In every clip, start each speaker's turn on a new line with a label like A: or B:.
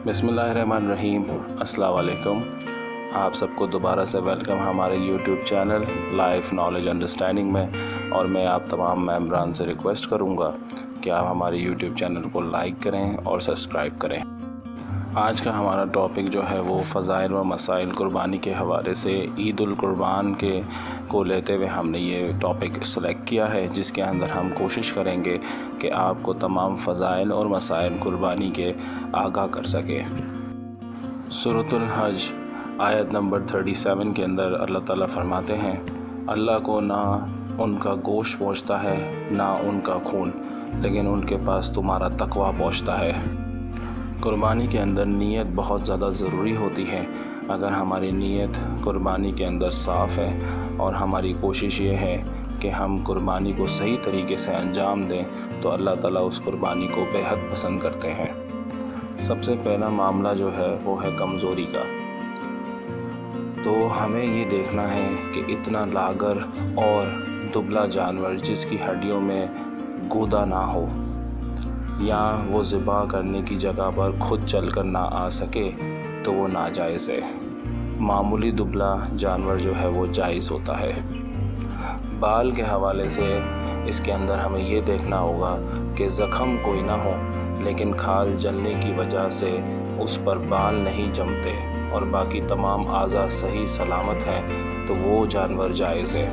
A: بسم اللہ الرحمن الرحیم۔ السلام علیکم، آپ سب کو دوبارہ سے ویلکم ہمارے YouTube channel life knowledge understanding میں، اور میں آپ تمام ممبران سے ریکویسٹ کروں گا کہ آپ ہمارے یوٹیوب چینل کو لائک کریں اور سبسکرائب کریں۔ آج کا ہمارا ٹاپک جو ہے وہ فضائل و مسائل قربانی کے حوالے سے عید القربان کو لیتے ہوئے ہم نے یہ ٹاپک سلیکٹ کیا ہے، جس کے اندر ہم کوشش کریں گے کہ آپ کو تمام فضائل اور مسائل قربانی کے آگاہ کر سکے۔ سورۃ الحج آیت نمبر 37 کے اندر اللہ تعالیٰ فرماتے ہیں، اللہ کو نہ ان کا گوشت پہنچتا ہے نہ ان کا خون، لیکن ان کے پاس تمہارا تقویٰ پہنچتا ہے۔ قربانی کے اندر نیت بہت زیادہ ضروری ہوتی ہے۔ اگر ہماری نیت قربانی کے اندر صاف ہے اور ہماری کوشش یہ ہے کہ ہم قربانی کو صحیح طریقے سے انجام دیں تو اللہ تعالیٰ اس قربانی کو بے حد پسند کرتے ہیں۔ سب سے پہلا معاملہ جو ہے وہ ہے کمزوری کا۔ تو ہمیں یہ دیکھنا ہے کہ اتنا لاغر اور دبلا جانور جس کی ہڈیوں میں گودا نہ ہو یا وہ ذبح کرنے کی جگہ پر خود چل کر نہ آ سکے تو وہ ناجائز ہے۔ معمولی دبلا جانور جو ہے وہ جائز ہوتا ہے۔ بال کے حوالے سے اس کے اندر ہمیں یہ دیکھنا ہوگا کہ زخم کوئی نہ ہو لیکن کھال جلنے کی وجہ سے اس پر بال نہیں جمتے اور باقی تمام اعضاء صحیح سلامت ہیں تو وہ جانور جائز ہے۔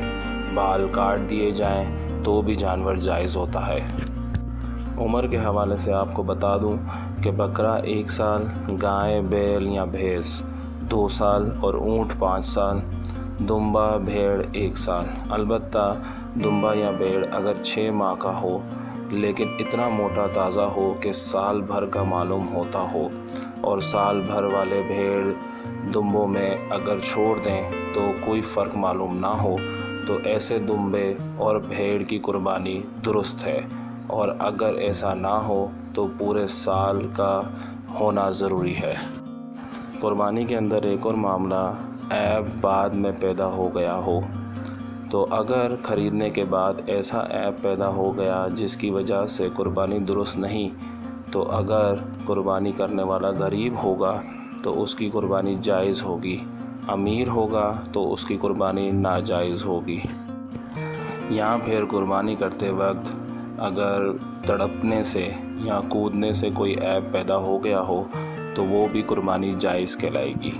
A: بال کاٹ دیے جائیں تو بھی جانور جائز ہوتا ہے۔ عمر کے حوالے سے آپ کو بتا دوں کہ بکرا 1 سال، گائے، بیل یا بھینس 2 سال اور اونٹ 5 سال، دمبا بھیڑ 1 سال۔ البتہ دمبا یا بھیڑ اگر 6 ماہ کا ہو لیکن اتنا موٹا تازہ ہو کہ سال بھر کا معلوم ہوتا ہو، اور سال بھر والے بھیڑ دمبوں میں اگر چھوڑ دیں تو کوئی فرق معلوم نہ ہو تو ایسے دمبے اور بھیڑ کی قربانی درست ہے، اور اگر ایسا نہ ہو تو پورے سال کا ہونا ضروری ہے۔ قربانی کے اندر ایک اور معاملہ عیب بعد میں پیدا ہو گیا ہو، تو اگر خریدنے کے بعد ایسا عیب پیدا ہو گیا جس کی وجہ سے قربانی درست نہیں، تو اگر قربانی کرنے والا غریب ہوگا تو اس کی قربانی جائز ہوگی، امیر ہوگا تو اس کی قربانی ناجائز ہوگی۔ یہاں پھر قربانی کرتے وقت اگر تڑپنے سے یا کودنے سے کوئی عیب پیدا ہو گیا ہو تو وہ بھی قربانی جائز کہلائے گی۔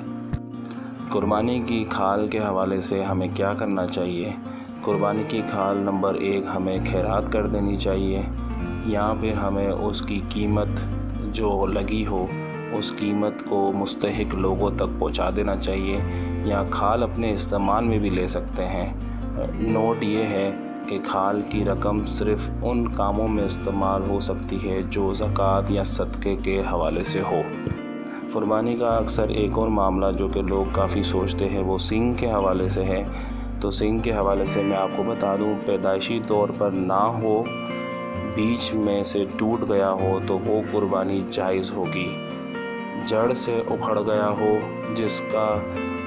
A: قربانی کی کھال کے حوالے سے ہمیں کیا کرنا چاہیے؟ قربانی کی کھال نمبر 1 ہمیں خیرات کر دینی چاہیے، یا پھر ہمیں اس کی قیمت جو لگی ہو اس قیمت کو مستحق لوگوں تک پہنچا دینا چاہیے، یا کھال اپنے استعمال میں بھی لے سکتے ہیں۔ نوٹ یہ ہے کہ کھال کی رقم صرف ان کاموں میں استعمال ہو سکتی ہے جو زکوٰۃ یا صدقے کے حوالے سے ہو۔ قربانی کا اکثر ایک اور معاملہ جو کہ لوگ کافی سوچتے ہیں وہ سینگ کے حوالے سے ہے۔ تو سینگ کے حوالے سے میں آپ کو بتا دوں، پیدائشی طور پر نہ ہو، بیچ میں سے ٹوٹ گیا ہو تو وہ قربانی جائز ہوگی۔ جڑ سے اکھڑ گیا ہو جس کا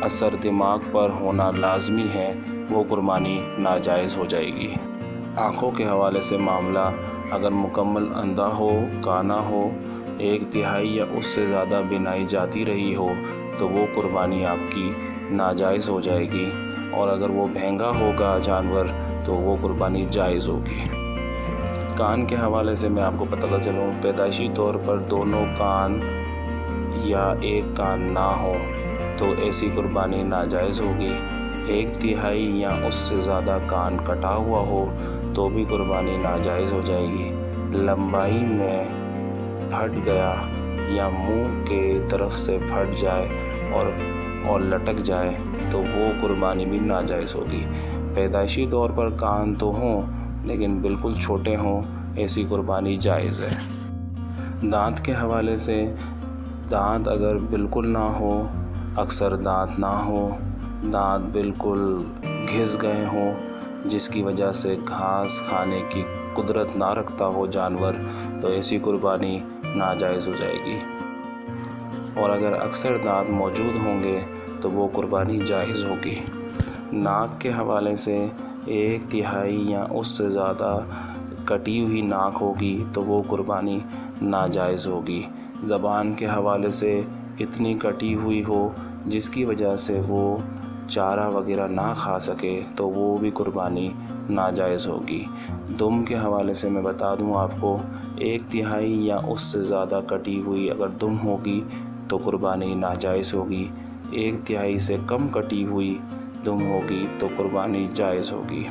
A: اثر دماغ پر ہونا لازمی ہے وہ قربانی ناجائز ہو جائے گی۔ آنکھوں کے حوالے سے معاملہ اگر مکمل اندھا ہو، کانا ہو، 1/3 یا اس سے زیادہ بینائی جاتی رہی ہو تو وہ قربانی آپ کی ناجائز ہو جائے گی، اور اگر وہ بھینگا ہوگا جانور تو وہ قربانی جائز ہوگی۔ کان کے حوالے سے میں آپ کو بتاتا چلوں، پیدائشی طور پر دونوں کان یا ایک کان نہ ہو تو ایسی قربانی ناجائز ہوگی۔ 1/3 یا اس سے زیادہ کان کٹا ہوا ہو تو بھی قربانی ناجائز ہو جائے گی۔ لمبائی میں پھٹ گیا یا منہ کے طرف سے پھٹ جائے اور لٹک جائے تو وہ قربانی بھی ناجائز ہوگی۔ پیدائشی طور پر کان تو ہوں لیکن بالکل چھوٹے ہوں، ایسی قربانی جائز ہے۔ دانت کے حوالے سے دانت اگر بالکل نہ ہو، اکثر دانت نہ ہو، دانت بالکل گھس گئے ہوں جس کی وجہ سے گھاس کھانے کی قدرت نہ رکھتا ہو جانور تو ایسی قربانی ناجائز ہو جائے گی، اور اگر اکثر دانت موجود ہوں گے تو وہ قربانی جائز ہوگی۔ ناک کے حوالے سے 1/3 یا اس سے زیادہ کٹی ہوئی ناک ہوگی تو وہ قربانی ناجائز ہوگی۔ زبان کے حوالے سے اتنی کٹی ہوئی ہو جس کی وجہ سے وہ چارہ وغیرہ نہ کھا سکے تو وہ بھی قربانی ناجائز ہوگی۔ دم کے حوالے سے میں بتا دوں آپ کو، 1/3 یا اس سے زیادہ کٹی ہوئی اگر دم ہوگی تو قربانی ناجائز ہوگی، 1/3 سے کم کٹی ہوئی دم ہوگی تو قربانی جائز ہوگی۔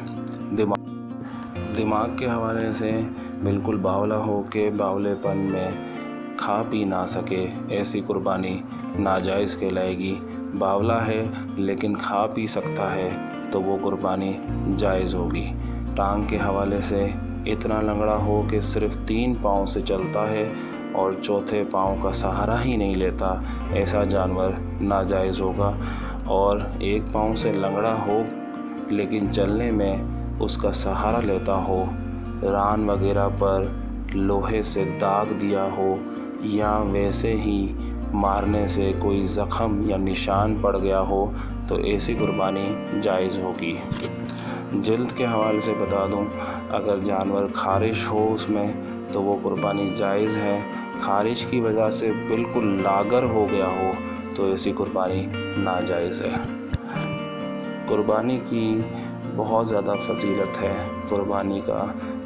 A: دماغ کے حوالے سے بالکل باولا ہو کے باولے پن میں کھا پی نہ سکے، ایسی قربانی ناجائز کہلائے گی۔ باولا ہے لیکن کھا پی سکتا ہے تو وہ قربانی جائز ہوگی۔ ٹانگ کے حوالے سے اتنا لنگڑا ہو کہ صرف 3 پاؤں سے چلتا ہے اور چوتھے پاؤں کا سہارا ہی نہیں لیتا، ایسا جانور ناجائز ہوگا۔ اور 1 پاؤں سے لنگڑا ہو لیکن چلنے میں اس کا سہارا لیتا ہو، ران وغیرہ پر لوہے سے داغ دیا ہو یا ویسے ہی مارنے سے کوئی زخم یا نشان پڑ گیا ہو تو ایسی قربانی جائز ہوگی۔ جلد کے حوالے سے بتا دوں، اگر جانور خارش ہو اس میں تو وہ قربانی جائز ہے، خارش کی وجہ سے بالکل لاگر ہو گیا ہو تو ایسی قربانی ناجائز ہے۔ قربانی کی بہت زیادہ فضیلت ہے، قربانی کا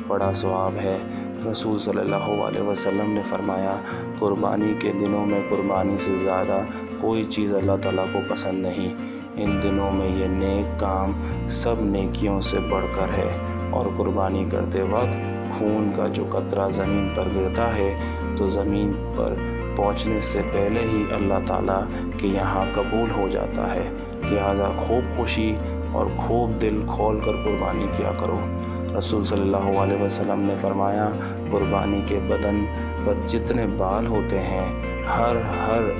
A: بڑا ثواب ہے۔ رسول صلی اللہ علیہ وسلم نے فرمایا، قربانی کے دنوں میں قربانی سے زیادہ کوئی چیز اللہ تعالیٰ کو پسند نہیں، ان دنوں میں یہ نیک کام سب نیکیوں سے بڑھ کر ہے، اور قربانی کرتے وقت خون کا جو قطرہ زمین پر گرتا ہے تو زمین پر پہنچنے سے پہلے ہی اللہ تعالیٰ کے یہاں قبول ہو جاتا ہے، لہٰذا خوب خوشی اور خوب دل کھول کر قربانی کیا کرو۔ رسول صلی اللہ علیہ وسلم نے فرمایا، قربانی کے بدن پر جتنے بال ہوتے ہیں ہر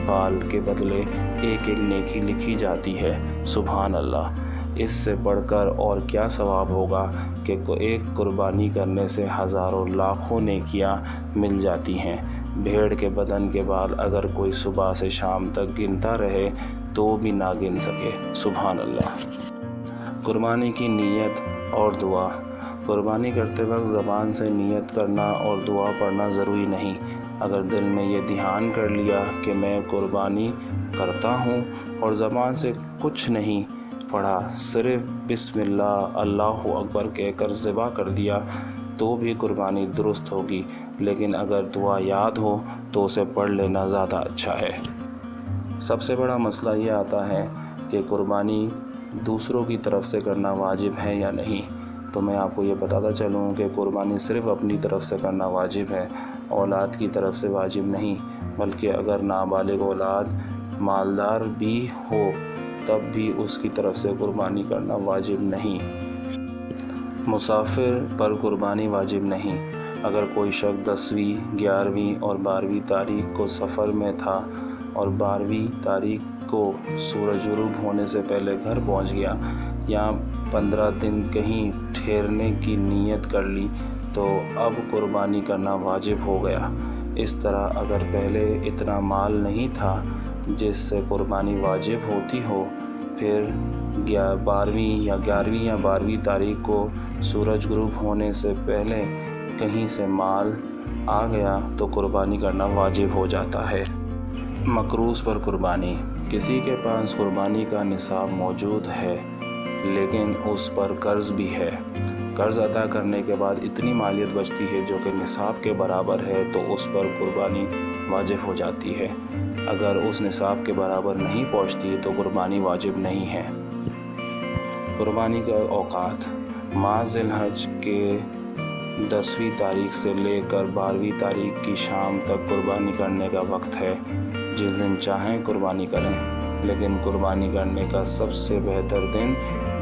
A: بال کے بدلے ایک نیکی لکھی جاتی ہے۔ سبحان اللہ! اس سے بڑھ کر اور کیا ثواب ہوگا کہ ایک قربانی کرنے سے ہزاروں لاکھوں نیکیاں مل جاتی ہیں۔ بھیڑ کے بدن کے بال اگر کوئی صبح سے شام تک گنتا رہے تو بھی نہ گن سکے۔ سبحان اللہ! قربانی کی نیت اور دعا۔ قربانی کرتے وقت زبان سے نیت کرنا اور دعا پڑھنا ضروری نہیں۔ اگر دل میں یہ دھیان کر لیا کہ میں قربانی کرتا ہوں اور زبان سے کچھ نہیں پڑھا، صرف بسم اللہ اللہ اکبر کہہ کر ذبح کر دیا تو بھی قربانی درست ہوگی، لیکن اگر دعا یاد ہو تو اسے پڑھ لینا زیادہ اچھا ہے۔ سب سے بڑا مسئلہ یہ آتا ہے کہ قربانی دوسروں کی طرف سے کرنا واجب ہے یا نہیں، تو میں آپ کو یہ بتاتا چلوں کہ قربانی صرف اپنی طرف سے کرنا واجب ہے، اولاد کی طرف سے واجب نہیں، بلکہ اگر نابالغ اولاد مالدار بھی ہو تب بھی اس کی طرف سے قربانی کرنا واجب نہیں۔ مسافر پر قربانی واجب نہیں۔ اگر کوئی شخص 10ویں، 11ویں اور 12ویں تاریخ کو سفر میں تھا اور 12ویں تاریخ کو سورج غروب ہونے سے پہلے گھر پہنچ گیا یا 15 دن کہیں ٹھہرنے کی نیت کر لی تو اب قربانی کرنا واجب ہو گیا۔ اس طرح اگر پہلے اتنا مال نہیں تھا جس سے قربانی واجب ہوتی ہو، پھر 12ویں یا 11ویں یا 12ویں تاریخ کو سورج غروب ہونے سے پہلے کہیں سے مال آ گیا تو قربانی کرنا واجب ہو جاتا ہے۔ مقروض پر قربانی۔ کسی کے پاس قربانی کا نصاب موجود ہے لیکن اس پر قرض بھی ہے، قرض ادا کرنے کے بعد اتنی مالیت بچتی ہے جو کہ نصاب کے برابر ہے تو اس پر قربانی واجب ہو جاتی ہے، اگر اس نصاب کے برابر نہیں پہنچتی تو قربانی واجب نہیں ہے۔ قربانی کے اوقات۔ ماہ ذی الحج کے 10ویں تاریخ سے لے کر 12ویں تاریخ کی شام تک قربانی کرنے کا وقت ہے، جس دن چاہیں قربانی کریں، لیکن قربانی کرنے کا سب سے بہتر دن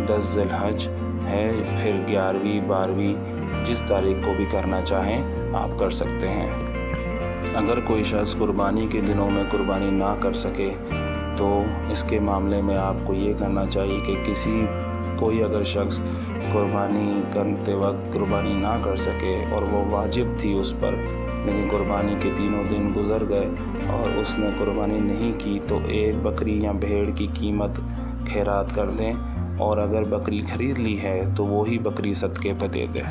A: 10 ذی الحج ہے، پھر 11ویں 12ویں جس تاریخ کو بھی کرنا چاہیں آپ کر سکتے ہیں۔ اگر کوئی شخص قربانی کے دنوں میں قربانی نہ کر سکے تو اس کے معاملے میں آپ کو یہ کرنا چاہیے کہ کوئی اگر شخص قربانی کرتے وقت قربانی نہ کر سکے اور وہ واجب تھی اس پر، لیکن قربانی کے 3 دن گزر گئے اور اس نے قربانی نہیں کی تو ایک بکری یا بھیڑ کی قیمت خیرات کر دیں، اور اگر بکری خرید لی ہے تو وہی بکری صدقے پہ دے دیں۔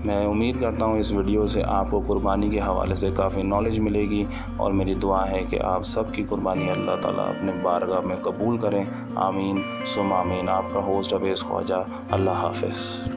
A: میں امید کرتا ہوں اس ویڈیو سے آپ کو قربانی کے حوالے سے کافی نالج ملے گی، اور میری دعا ہے کہ آپ سب کی قربانی اللہ تعالیٰ اپنے بارگاہ میں قبول کریں۔ آمین ثم آمین۔ آپ کا ہوسٹ اویس خواجہ۔ اللہ حافظ۔